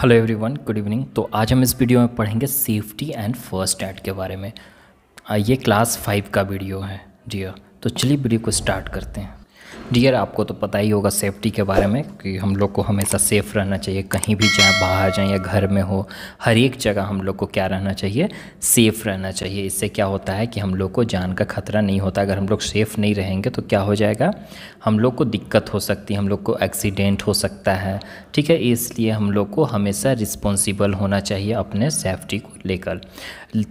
Hello everyone, good evening. तो आज हम इस वीडियो में पढ़ेंगे सेफ्टी एंड फर्स्ट एड के बारे में। ये क्लास 5 का वीडियो है डियर। तो चलिए वीडियो को स्टार्ट करते हैं। डियर, आपको तो पता ही होगा सेफ्टी के बारे में कि हम लोग को हमेशा सेफ़ रहना चाहिए। कहीं भी जाएं, बाहर जाएं या घर में हो, हर एक जगह हम लोग को क्या रहना चाहिए, सेफ़ रहना चाहिए। इससे क्या होता है कि हम लोग को जान का खतरा नहीं होता। अगर हम लोग सेफ़ नहीं रहेंगे तो क्या हो जाएगा, हम लोग को दिक्कत हो सकती है, हम लोग को एक्सीडेंट हो सकता है। ठीक है, इसलिए हम लोग को हमेशा रिस्पॉन्सिबल होना चाहिए अपने सेफ्टी को लेकर।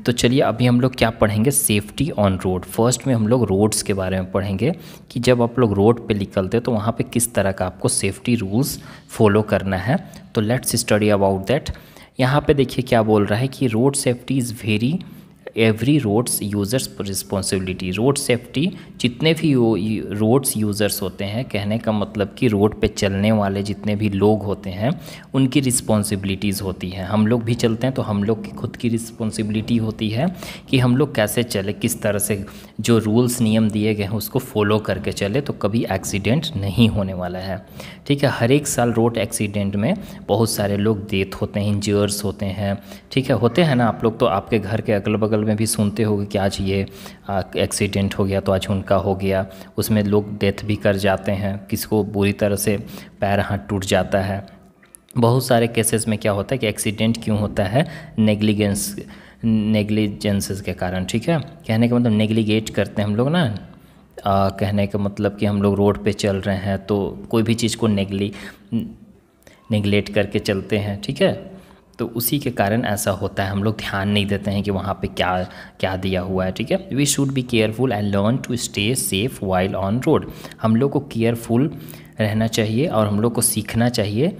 तो चलिए अभी हम लोग क्या पढ़ेंगे, सेफ्टी ऑन रोड। फर्स्ट में हम लोग रोड्स के बारे में पढ़ेंगे कि जब आप लोग रोड पे निकलते तो वहाँ पे किस तरह का आपको सेफ्टी रूल्स फॉलो करना है। तो लेट्स स्टडी अबाउट दैट। यहाँ पे देखिए क्या बोल रहा है कि road safety is very every roads users responsibility. Road safety जितने भी रोड्स यूज़र्स होते हैं, कहने का मतलब कि रोड पे चलने वाले जितने भी लोग होते हैं उनकी रिस्पॉन्सिबिलिटीज़ होती हैं। हम लोग भी चलते हैं तो हम लोग की खुद की रिस्पॉन्सिबिलिटी होती है कि हम लोग कैसे चले, किस तरह से जो रूल्स नियम दिए गए हैं उसको फॉलो करके चले तो कभी एक्सीडेंट नहीं होने वाला है। ठीक है, हर एक साल रोड एक्सीडेंट में बहुत सारे लोग डेथ होते हैं, इंजर्स होते हैं। ठीक है, होते हैं ना आप लोग, तो आपके घर के अगल बगल में भी सुनते होंगे कि आज ये एक्सीडेंट हो गया तो आज उनका हो गया। उसमें लोग डेथ भी कर जाते हैं, किसी को बुरी तरह से पैर हाथ टूट जाता है। बहुत सारे केसेस में क्या होता है कि एक्सीडेंट क्यों होता है, नेग्लिजेंसेस के कारण। ठीक है, कहने का मतलब नेग्लिगेट करते हैं हम लोग ना। कहने का मतलब कि हम लोग रोड पे चल रहे हैं तो कोई भी चीज़ को नेग्लेक्ट करके चलते हैं। ठीक है, तो उसी के कारण ऐसा होता है, हम लोग ध्यान नहीं देते हैं कि वहाँ पे क्या क्या दिया हुआ है। ठीक है, we should be careful and learn to stay safe while on road. हम लोग को केयरफुल रहना चाहिए और हम लोग को सीखना चाहिए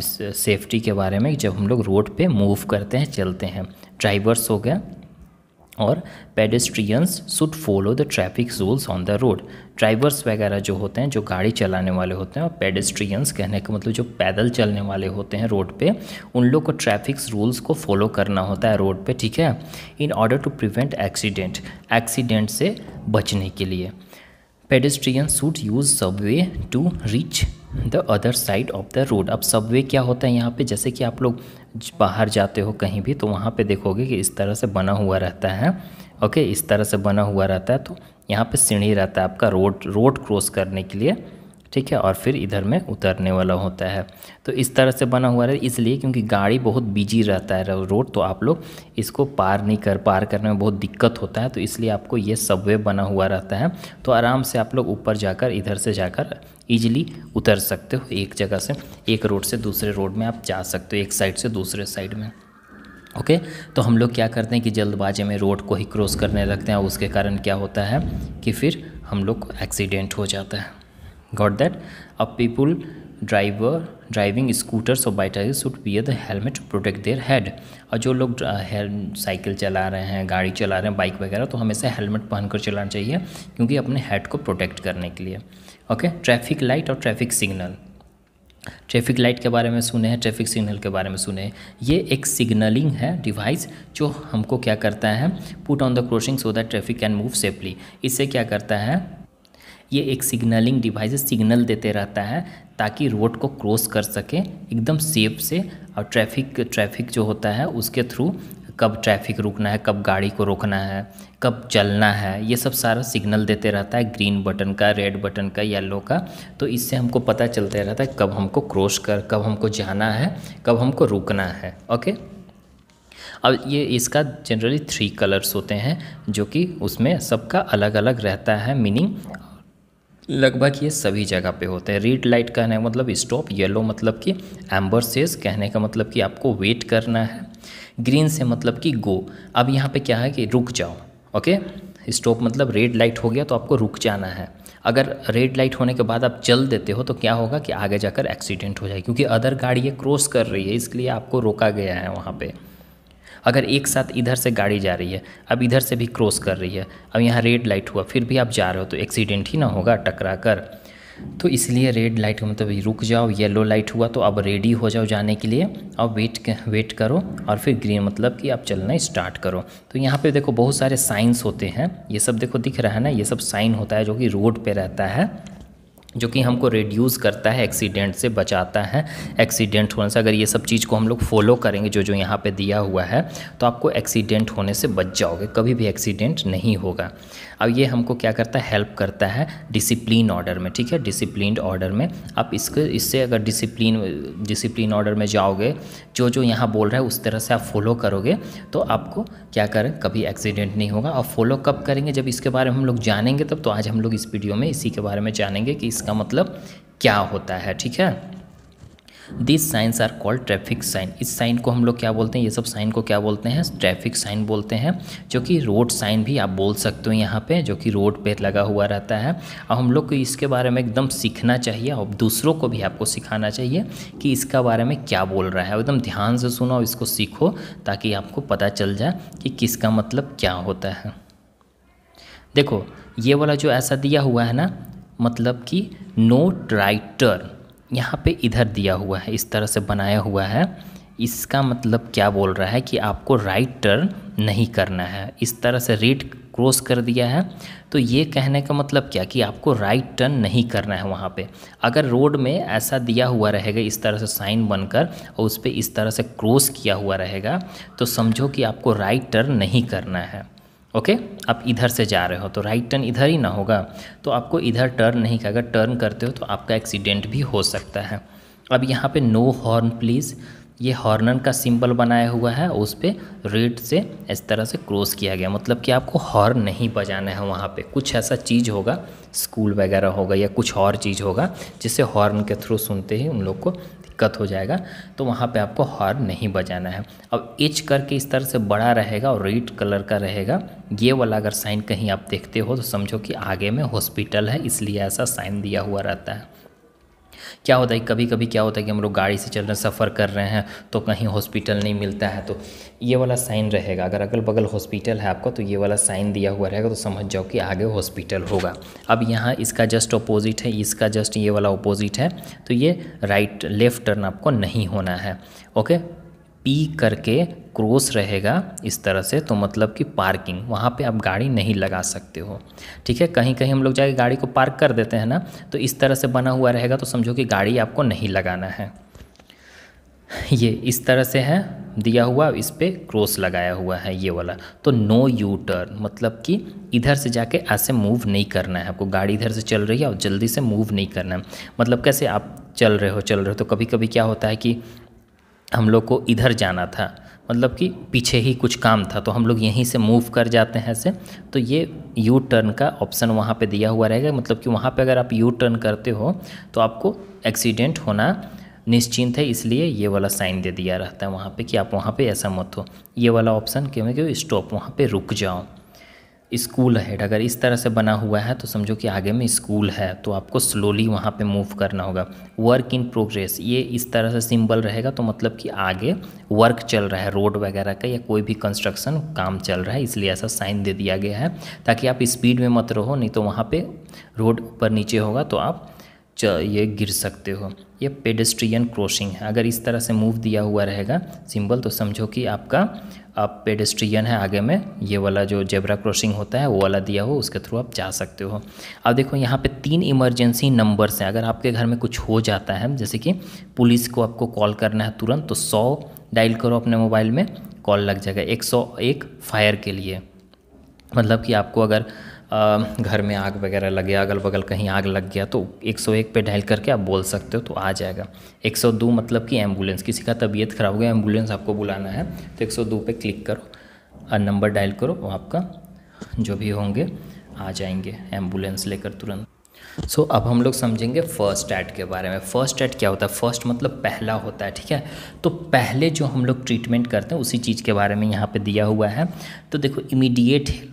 सेफ्टी के बारे में जब हम लोग रोड पे मूव करते हैं, चलते हैं। ड्राइवर्स हो गया और pedestrians should follow the traffic rules on the road. Drivers वगैरह जो होते हैं, जो गाड़ी चलाने वाले होते हैं, और पेडेस्ट्रियंस कहने का मतलब जो पैदल चलने वाले होते हैं रोड पे, उन लोग को ट्रैफिक रूल्स को फॉलो करना होता है रोड पे। ठीक है, in order to prevent accident से बचने के लिए। Pedestrians should use subway to reach the other side of the road. अब सबवे क्या होता है यहाँ पे, जैसे कि आप लोग बाहर जाते हो कहीं भी तो वहाँ पे देखोगे कि इस तरह से बना हुआ रहता है। ओके, इस तरह से बना हुआ रहता है, तो यहाँ पे सीढ़ी रहता है आपका रोड क्रॉस करने के लिए। ठीक है, और फिर इधर में उतरने वाला होता है। तो इस तरह से बना हुआ है इसलिए क्योंकि गाड़ी बहुत बिजी रहता है रोड, तो आप लोग इसको पार करने में बहुत दिक्कत होता है। तो इसलिए आपको ये सबवे बना हुआ रहता है, तो आराम से आप लोग ऊपर जाकर इधर से जाकर ईजिली उतर सकते हो। एक जगह से, एक रोड से दूसरे रोड में आप जा सकते हो, एक साइड से दूसरे साइड में। ओके, तो हम लोग क्या करते हैं कि जल्दबाजी में रोड को ही क्रॉस करने लगते हैं, उसके कारण क्या होता है कि फिर हम लोग को एक्सीडेंट हो जाता है। Got that. अब पीपुल ड्राइविंग स्कूटर्स और bicycle should wear the helmet to protect their head. और जो लोग साइकिल चला रहे हैं, गाड़ी चला रहे हैं, बाइक वगैरह, तो हमेशा हेलमेट पहनकर चलाना चाहिए क्योंकि अपने हेड को प्रोटेक्ट करने के लिए। ओके, ट्रैफिक लाइट और ट्रैफिक सिग्नल। ट्रैफिक लाइट के बारे में सुने हैं, ट्रैफिक सिग्नल के बारे में सुने हैं। ये एक सिग्नलिंग है डिवाइस जो हमको क्या करता है, put on the crossing so that traffic can move safely. इससे क्या करता है, ये एक सिग्नलिंग डिवाइस सिग्नल देते रहता है ताकि रोड को क्रॉस कर सके एकदम सेफ से। और ट्रैफिक जो होता है उसके थ्रू कब ट्रैफिक रुकना है, कब गाड़ी को रोकना है, कब चलना है, ये सब सारा सिग्नल देते रहता है, ग्रीन बटन का, रेड बटन का, येलो का। तो इससे हमको पता चलता रहता है कब हमको कब हमको जाना है, कब हमको रुकना है। ओके, अब ये इसका जनरली 3 कलर्स होते हैं जो कि उसमें सबका अलग अलग रहता है मीनिंग। लगभग ये सभी जगह पे होते हैं। रेड लाइट कहने का मतलब स्टॉप, येलो मतलब कि एम्बर सेज, कहने का मतलब कि आपको वेट करना है, ग्रीन से मतलब कि गो। अब यहाँ पे क्या है कि रुक जाओ। ओके, स्टॉप मतलब रेड लाइट हो गया तो आपको रुक जाना है। अगर रेड लाइट होने के बाद आप चल देते हो तो क्या होगा कि आगे जाकर एक्सीडेंट हो जाए, क्योंकि अदर गाड़ी ये क्रॉस कर रही है इसलिए आपको रोका गया है वहाँ पे। अगर एक साथ इधर से गाड़ी जा रही है, अब इधर से भी क्रॉस कर रही है, अब यहाँ रेड लाइट हुआ फिर भी आप जा रहे हो तो एक्सीडेंट ही ना होगा टकरा कर। तो इसलिए रेड लाइट का मतलब रुक जाओ, येलो लाइट हुआ तो अब रेडी हो जाओ जाने के लिए, अब वेट करो, और फिर ग्रीन मतलब कि आप चलना स्टार्ट करो। तो यहाँ पे देखो बहुत सारे साइंस होते हैं, ये सब देखो दिख रहा है ना, ये सब साइन होता है जो कि रोड पे रहता है। जो कि हमको रिड्यूस करता है, एक्सीडेंट से बचाता है, एक्सीडेंट होने से। अगर ये सब चीज़ को हम लोग फॉलो करेंगे जो जो यहाँ पे दिया हुआ है, तो आपको एक्सीडेंट होने से बच जाओगे, कभी भी एक्सीडेंट नहीं होगा। अब ये हमको क्या करता है, हेल्प करता है डिसिप्लिन ऑर्डर में, ठीक है। डिसिप्लिन्ड ऑर्डर में आप इससे अगर डिसिप्लिन ऑर्डर में जाओगे, जो जो यहाँ बोल रहा है उस तरह से आप फॉलो करोगे, तो आपको क्या करें, कभी एक्सीडेंट नहीं होगा। और फॉलो कब करेंगे, जब इसके बारे में हम लोग जानेंगे तब। तो आज हम लोग इस वीडियो में इसी के बारे में जानेंगे कि इसका मतलब क्या होता है, ठीक है। This science are called traffic sign. इस साइन को हम लोग क्या बोलते हैं, ये सब साइन को क्या बोलते हैं, ट्रैफिक साइन बोलते हैं, जो कि रोड साइन भी आप बोल सकते हो यहाँ पे, जो कि रोड पे लगा हुआ रहता है। और हम लोग को इसके बारे में एकदम सीखना चाहिए और दूसरों को भी आपको सिखाना चाहिए कि इसका बारे में क्या बोल रहा है। एकदम ध्यान से सुनो और इसको सीखो, ताकि आपको पता चल जाए कि किसका मतलब क्या होता है। देखो ये वाला जो ऐसा दिया हुआ है ना, मतलब कि नो राइट टर्न, यहाँ पे इधर दिया हुआ है, इस तरह से बनाया हुआ है। इसका मतलब क्या बोल रहा है कि आपको राइट टर्न नहीं करना है। इस तरह से रेड क्रॉस कर दिया है, तो ये कहने का मतलब क्या कि आपको राइट टर्न नहीं करना है वहाँ पे। अगर रोड में ऐसा दिया हुआ रहेगा इस तरह से साइन बनकर और उस पर इस तरह से क्रॉस किया हुआ रहेगा, तो समझो कि आपको राइट टर्न नहीं करना है। ओके आप इधर से जा रहे हो तो राइट टर्न इधर ही ना होगा, तो आपको इधर टर्न नहीं कर, अगर टर्न करते हो तो आपका एक्सीडेंट भी हो सकता है। अब यहाँ पे नो हॉर्न प्लीज़, ये हॉर्नन का सिंबल बनाया हुआ है, उस पर रेड से इस तरह से क्रॉस किया गया, मतलब कि आपको हॉर्न नहीं बजाना है वहाँ पे। कुछ ऐसा चीज़ होगा, स्कूल वगैरह होगा या कुछ और चीज़ होगा, जिससे हॉर्न के थ्रू सुनते ही उन लोग को दिक्कत हो जाएगा, तो वहाँ पे आपको हॉर्न नहीं बजाना है। अब एच करके इस तरह से बड़ा रहेगा और रेड कलर का रहेगा, ये वाला अगर साइन कहीं आप देखते हो तो समझो कि आगे में हॉस्पिटल है, इसलिए ऐसा साइन दिया हुआ रहता है। क्या होता है, कभी कभी क्या होता है कि हम लोग गाड़ी से चल रहे हैं, सफ़र कर रहे हैं, तो कहीं हॉस्पिटल नहीं मिलता है, तो ये वाला साइन रहेगा। अगर अगल बगल हॉस्पिटल है आपका, तो ये वाला साइन दिया हुआ रहेगा, तो समझ जाओ कि आगे हॉस्पिटल होगा। अब यहाँ इसका जस्ट अपोजिट है, इसका जस्ट ये वाला अपोजिट है, तो ये राइट लेफ़्ट टर्न आपको नहीं होना है। ओके पी करके क्रॉस रहेगा इस तरह से, तो मतलब कि पार्किंग, वहाँ पे आप गाड़ी नहीं लगा सकते हो, ठीक है। कहीं कहीं हम लोग जाके गाड़ी को पार्क कर देते हैं ना, तो इस तरह से बना हुआ रहेगा, तो समझो कि गाड़ी आपको नहीं लगाना है। ये इस तरह से है दिया हुआ, इस पे क्रॉस लगाया हुआ है ये वाला, तो नो यू टर्न, मतलब कि इधर से जाके ऐसे मूव नहीं करना है आपको। गाड़ी इधर से चल रही है और जल्दी से मूव नहीं करना है। मतलब कैसे, आप चल रहे हो तो कभी कभी क्या होता है कि हम लोग को इधर जाना था, मतलब कि पीछे ही कुछ काम था, तो हम लोग यहीं से मूव कर जाते हैं ऐसे, तो ये यू टर्न का ऑप्शन वहाँ पे दिया हुआ रहेगा। मतलब कि वहाँ पे अगर आप यू टर्न करते हो तो आपको एक्सीडेंट होना निश्चिंत है, इसलिए ये वाला साइन दे दिया रहता है वहाँ पे कि आप वहाँ पे ऐसा मत हो। ये वाला ऑप्शन क्यों, स्टॉप, वहाँ पे रुक जाओ। स्कूल हेड अगर इस तरह से बना हुआ है, तो समझो कि आगे में स्कूल है, तो आपको स्लोली वहाँ पे मूव करना होगा। वर्क इन प्रोग्रेस, ये इस तरह से सिंबल रहेगा, तो मतलब कि आगे वर्क चल रहा है, रोड वगैरह का या कोई भी कंस्ट्रक्शन काम चल रहा है, इसलिए ऐसा साइन दे दिया गया है, ताकि आप स्पीड में मत रहो, नहीं तो वहाँ पे रोड पर नीचे होगा तो आप ये गिर सकते हो। ये पेडेस्ट्रियन क्रॉसिंग है, अगर इस तरह से मूव दिया हुआ रहेगा सिंबल, तो समझो कि आपका आप पेडेस्ट्रियन है, आगे में ये वाला जो जेब्रा क्रॉसिंग होता है वो वाला दिया हो, उसके थ्रू आप जा सकते हो। अब देखो यहाँ पे 3 इमरजेंसी नंबर्स हैं। अगर आपके घर में कुछ हो जाता है, जैसे कि पुलिस को आपको कॉल करना है तुरंत, तो 100 डायल करो अपने मोबाइल में, कॉल लग जाएगा। 101 फायर के लिए, मतलब कि आपको अगर घर में आग वगैरह लगे, अगल बगल कहीं आग लग गया, तो 101 पे डायल करके आप बोल सकते हो, तो आ जाएगा। 102 मतलब कि एम्बुलेंस, किसी का तबीयत ख़राब हो गया, एम्बुलेंस आपको बुलाना है, तो 102 पे क्लिक करो और नंबर डायल करो, वो आपका जो भी होंगे आ जाएंगे एम्बुलेंस लेकर तुरंत। सो अब हम लोग समझेंगे फर्स्ट एड के बारे में। फर्स्ट एड क्या होता है, फर्स्ट मतलब पहला होता है, ठीक है। तो पहले जो हम लोग ट्रीटमेंट करते हैं उसी चीज़ के बारे में यहाँ पे दिया हुआ है। तो देखो इमीडिएट हेल्प,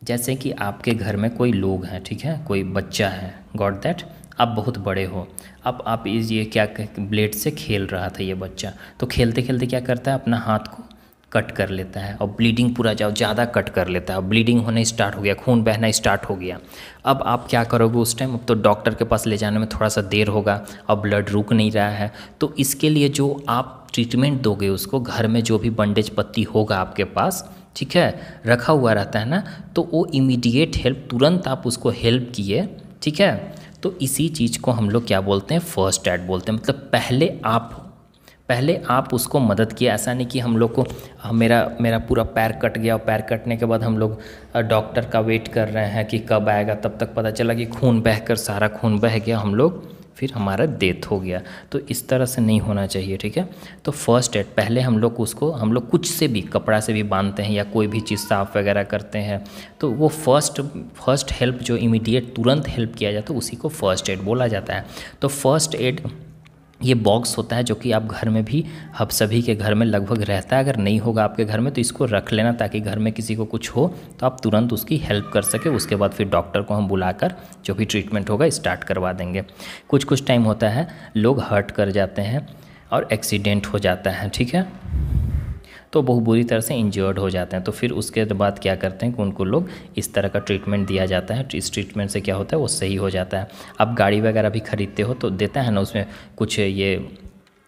जैसे कि आपके घर में कोई लोग हैं, ठीक है, कोई बच्चा है, गॉट दैट, आप बहुत बड़े हो, अब आप ये क्या ब्लेड से खेल रहा था ये बच्चा, तो खेलते खेलते क्या करता है, अपना हाथ को कट कर लेता है और ब्लीडिंग पूरा ज़्यादा कट कर लेता है, ब्लीडिंग होने स्टार्ट हो गया, खून बहना स्टार्ट हो गया। अब आप क्या करोगे उस टाइम, अब तो डॉक्टर के पास ले जाने में थोड़ा सा देर होगा, अब ब्लड रुक नहीं रहा है, तो इसके लिए जो आप ट्रीटमेंट दोगे उसको, घर में जो भी बैंडेज पत्ती होगा आपके पास, ठीक है, रखा हुआ रहता है ना, तो वो इमीडिएट हेल्प, तुरंत आप उसको हेल्प किए, ठीक है, तो इसी चीज़ को हम लोग क्या बोलते हैं, फर्स्ट एड बोलते हैं। मतलब पहले आप उसको मदद किया। ऐसा नहीं कि हम लोग को मेरा पूरा पैर कट गया और पैर कटने के बाद हम लोग डॉक्टर का वेट कर रहे हैं कि कब आएगा, तब तक पता चला कि खून बहकर सारा खून बह गया, हम लोग फिर हमारा डेथ हो गया। तो इस तरह से नहीं होना चाहिए, ठीक है। तो फर्स्ट एड पहले हम लोग कुछ से भी, कपड़ा से भी बांधते हैं या कोई भी चीज़ साफ़ वगैरह करते हैं, तो वो फर्स्ट हेल्प जो इमीडिएट तुरंत हेल्प किया जाता है उसी को फर्स्ट एड बोला जाता है। तो फर्स्ट एड ये बॉक्स होता है जो कि आप घर में भी, आप सभी के घर में लगभग रहता है। अगर नहीं होगा आपके घर में तो इसको रख लेना, ताकि घर में किसी को कुछ हो तो आप तुरंत उसकी हेल्प कर सके। उसके बाद फिर डॉक्टर को हम बुलाकर जो भी ट्रीटमेंट होगा स्टार्ट करवा देंगे। कुछ टाइम होता है लोग हर्ट कर जाते हैं और एक्सीडेंट हो जाता है, ठीक है, तो बहुत बुरी तरह से इंजर्ड हो जाते हैं। तो फिर उसके बाद क्या करते हैं कि उनको लोग इस तरह का ट्रीटमेंट दिया जाता है। इस ट्रीटमेंट से क्या होता है, वो सही हो जाता है। आप गाड़ी वगैरह भी खरीदते हो तो देता है ना, उसमें कुछ ये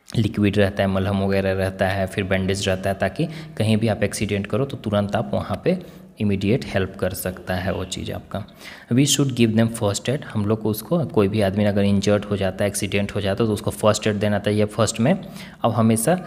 लिक्विड रहता है, मलहम वगैरह रहता है, फिर बैंडेज रहता है, ताकि कहीं भी आप एक्सीडेंट करो तो तुरंत आप वहाँ पे इमीडिएट हेल्प कर सकता है वो चीज़ आपका। We should give them first aid. हम लोग को उसको, कोई भी आदमी अगर इंजर्ड हो जाता है, एक्सीडेंट हो जाता है, तो उसको फर्स्ट एड देना चाहिए फर्स्ट में। अब हमेशा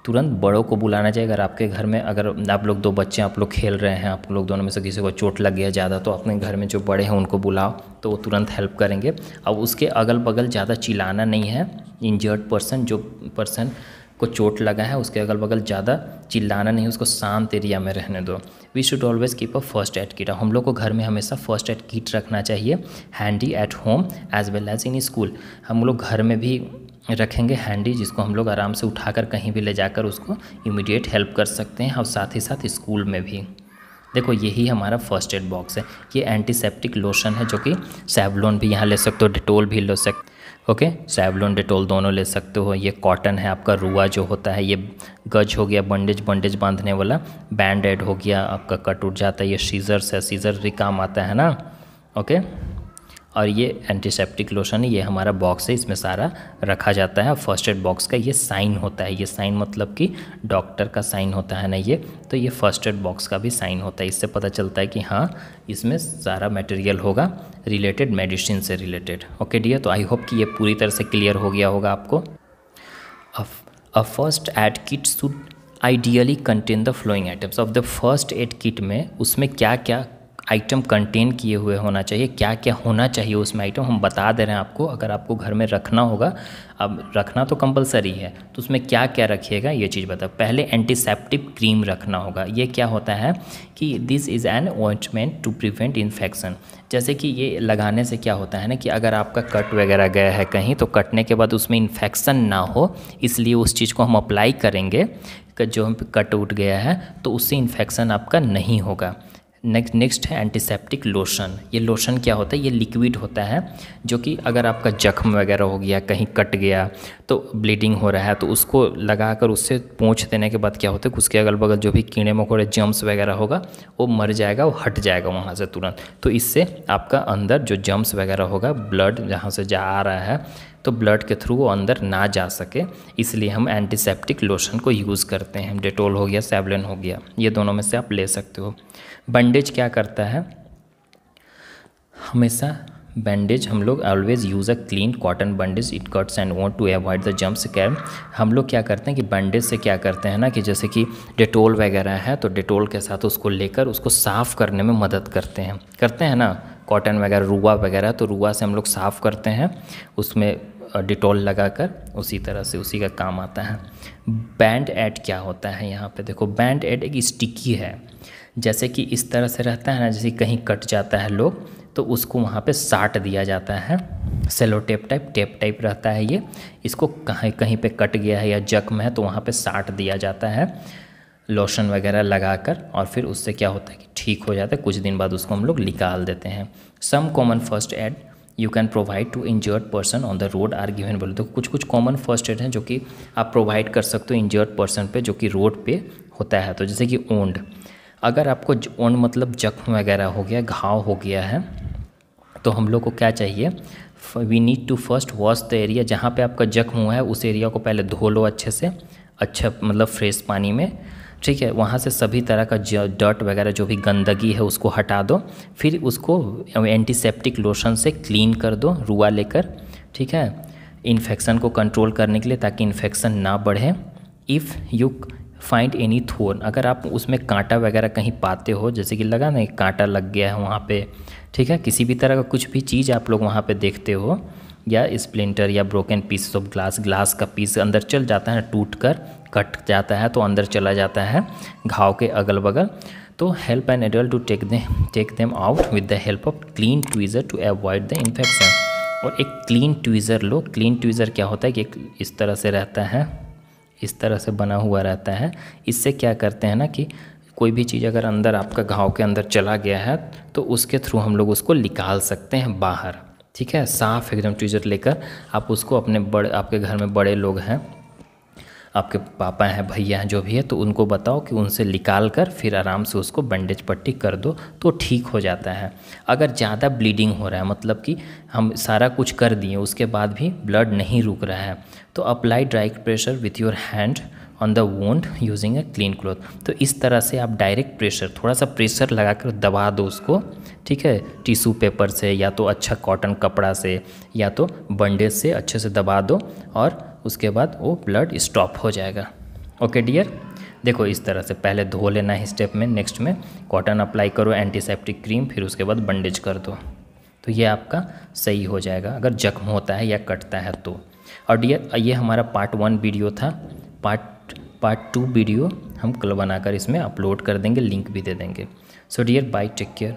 तुरंत बड़ों को बुलाना चाहिए। अगर आपके घर में, अगर आप लोग 2 बच्चे आप लोग खेल रहे हैं, आप लोग दोनों में से किसी को चोट लग गया ज़्यादा, तो अपने घर में जो बड़े हैं उनको बुलाओ, तो वो तुरंत हेल्प करेंगे। अब उसके अगल बगल ज़्यादा चिल्लाना नहीं है। इंजर्ड पर्सन, जो पर्सन को चोट लगा है, उसके अगल बगल ज़्यादा चिल्लाना नहीं, उसको शांत एरिया में रहने दो। We should always keep a first aid kit. हम लोग को घर में हमेशा फर्स्ट एड किट रखना चाहिए, handy at home as well as in school. हम लोग घर में भी रखेंगे हैंडी, जिसको हम लोग आराम से उठाकर कहीं भी ले जाकर उसको इमीडिएट हेल्प कर सकते हैं, और साथ ही साथ स्कूल में भी। देखो यही हमारा फर्स्ट एड बॉक्स है। ये एंटीसेप्टिक लोशन है, जो कि सैवलॉन भी यहाँ ले सकते हो, डेटोल भी ले सकते, ओके, सैवलॉन डेटोल दोनों ले सकते हो। ये कॉटन है आपका, रुआ जो होता है, ये गज हो गया, बंडेज बांधने वाला, बैंड एड हो गया, आपका कट उठ जाता है, ये सीजर्स है, सीजर भी काम आता है ना, ओके। और ये एंटीसेप्टिक लोशन है, ये हमारा बॉक्स है, इसमें सारा रखा जाता है। फर्स्ट एड बॉक्स का ये साइन होता है, ये साइन मतलब कि डॉक्टर का साइन होता है ना ये, तो ये फर्स्ट एड बॉक्स का भी साइन होता है। इससे पता चलता है कि हाँ, इसमें सारा मटेरियल होगा रिलेटेड, मेडिसिन से रिलेटेड। ओके डियर, तो आई होप कि ये पूरी तरह से क्लियर हो गया होगा आपको। अ first aid kit should ideally contain the following items of the first aid kit में, उसमें क्या क्या आइटम कंटेन किए हुए होना चाहिए, क्या क्या होना चाहिए उसमें आइटम, हम बता दे रहे हैं आपको। अगर आपको घर में रखना होगा, अब रखना तो कंपलसरी है, तो उसमें क्या क्या रखिएगा ये चीज़ बता। पहले एंटीसेप्टिक क्रीम रखना होगा। ये क्या होता है कि this is an ointment to prevent infection. जैसे कि ये लगाने से क्या होता है ना, कि अगर आपका कट वगैरह गया है कहीं, तो कटने के बाद उसमें इन्फेक्शन ना हो, इसलिए उस चीज़ को हम अप्लाई करेंगे। जो हम कट उठ गया है तो उससे इन्फेक्शन आपका नहीं होगा। नेक्स्ट है एंटीसेप्टिक लोशन। ये लोशन क्या होता है, ये लिक्विड होता है, जो कि अगर आपका जख्म वगैरह हो गया, कहीं कट गया तो ब्लीडिंग हो रहा है, तो उसको लगाकर उससे पोंछ देने के बाद क्या होता है कि उसके अगल बगल जो भी कीड़े मकोड़े जम्स वगैरह होगा वो मर जाएगा, वो हट जाएगा वहाँ से तुरंत। तो इससे आपका अंदर जो जम्स वगैरह होगा, ब्लड जहाँ से जा आ रहा है, तो ब्लड के थ्रू वो अंदर ना जा सके, इसलिए हम एंटीसेप्टिक लोशन को यूज़ करते हैं। डेटोल हो गया, सैवलॉन हो गया, ये दोनों में से आप ले सकते हो। बैंडेज क्या करता है, हमेशा बैंडेज हम लोग always use a clean cotton bandage, it cuts and want to avoid the jumps care. हम लोग क्या करते हैं कि बैंडेज से क्या करते हैं ना, कि जैसे कि डेटोल वगैरह है, तो डेटोल के साथ उसको लेकर उसको साफ़ करने में मदद करते हैं ना। कॉटन वगैरह, रुआ वगैरह, तो रुआ से हम लोग साफ़ करते हैं, उसमें डिटॉल लगाकर, उसी तरह से उसी का काम आता है। बैंड एड क्या होता है, यहाँ पे देखो, बैंड एड एक स्टिकी है, जैसे कि इस तरह से रहता है ना, जैसे कहीं कट जाता है लोग तो उसको वहाँ पे साट दिया जाता है, सेलो टेप टाइप रहता है ये, इसको कहीं पे कट गया है या जख्म है तो वहाँ पे साट दिया जाता है लोशन वगैरह लगाकर, और फिर उससे क्या होता है कि ठीक हो जाता है। कुछ दिन बाद उसको हम लोग निकाल देते हैं। Some common first aid you can provide to injured person on the road are given बोले, तो कुछ कॉमन फर्स्ट एड हैं जो कि आप प्रोवाइड कर सकते हो इंजर्ड पर्सन पे, जो कि रोड पे होता है। तो जैसे कि ओंड, अगर आपको ओंड मतलब जख्म वगैरह हो गया, घाव हो गया है, तो हम लोग को क्या चाहिए, we need to first wash the area, जहाँ पे आपका जख्म हुआ है उस एरिया को पहले धो लो अच्छे से, अच्छा मतलब फ्रेश पानी में, ठीक है। वहाँ से सभी तरह का डर्ट वगैरह जो भी गंदगी है उसको हटा दो, फिर उसको एंटीसेप्टिक लोशन से क्लीन कर दो रुआ लेकर, ठीक है, इन्फेक्शन को कंट्रोल करने के लिए, ताकि इन्फेक्शन ना बढ़े। If you find any Thorne, अगर आप उसमें कांटा वगैरह कहीं पाते हो, जैसे कि लगा ना कांटा लग गया है वहाँ पे, ठीक है, किसी भी तरह का कुछ भी चीज़ आप लोग वहाँ पे देखते हो, या स्प्लिंटर या ब्रोकन पीस ऑफ ग्लास का पीस अंदर चल जाता है, टूट कर कट जाता है तो अंदर चला जाता है घाव के अगल बगल, तो help an adult to take them out with the help of clean tweezer to avoid the infection. और एक क्लीन ट्वीज़र लो। क्लीन ट्वीज़र क्या होता है कि इस तरह से रहता है, इस तरह से बना हुआ रहता है। इससे क्या करते हैं ना कि कोई भी चीज़ अगर अंदर आपका घाव के अंदर चला गया है तो उसके थ्रू हम लोग उसको निकाल सकते हैं बाहर, ठीक है। साफ एकदम ट्वीज़र लेकर आप उसको अपने आपके घर में बड़े लोग हैं, आपके पापा हैं, भैया हैं, जो भी है, तो उनको बताओ कि उनसे निकाल कर फिर आराम से उसको बैंडेज पट्टी कर दो तो ठीक हो जाता है। अगर ज़्यादा ब्लीडिंग हो रहा है, मतलब कि हम सारा कुछ कर दिए उसके बाद भी ब्लड नहीं रुक रहा है, तो apply dry pressure with your hand on the wound using a clean cloth. तो इस तरह से आप डायरेक्ट प्रेशर, थोड़ा सा प्रेशर लगा कर दबा दो उसको, ठीक है, टिश्यू पेपर से या तो अच्छा कॉटन कपड़ा से या तो बंडेज से अच्छे से दबा दो और उसके बाद वो ब्लड स्टॉप हो जाएगा। ओके डियर, देखो इस तरह से पहले धो लेना है स्टेप में, नेक्स्ट में कॉटन अप्लाई करो, एंटीसेप्टिक क्रीम, फिर उसके बाद बंडेज कर दो, तो ये आपका सही हो जाएगा अगर जख्म होता है या कटता है तो। और डियर ये हमारा पार्ट 1 वीडियो था, पार्ट 2 वीडियो हम कल बनाकर इसमें अपलोड कर देंगे, लिंक भी दे देंगे। So dear bye, take care.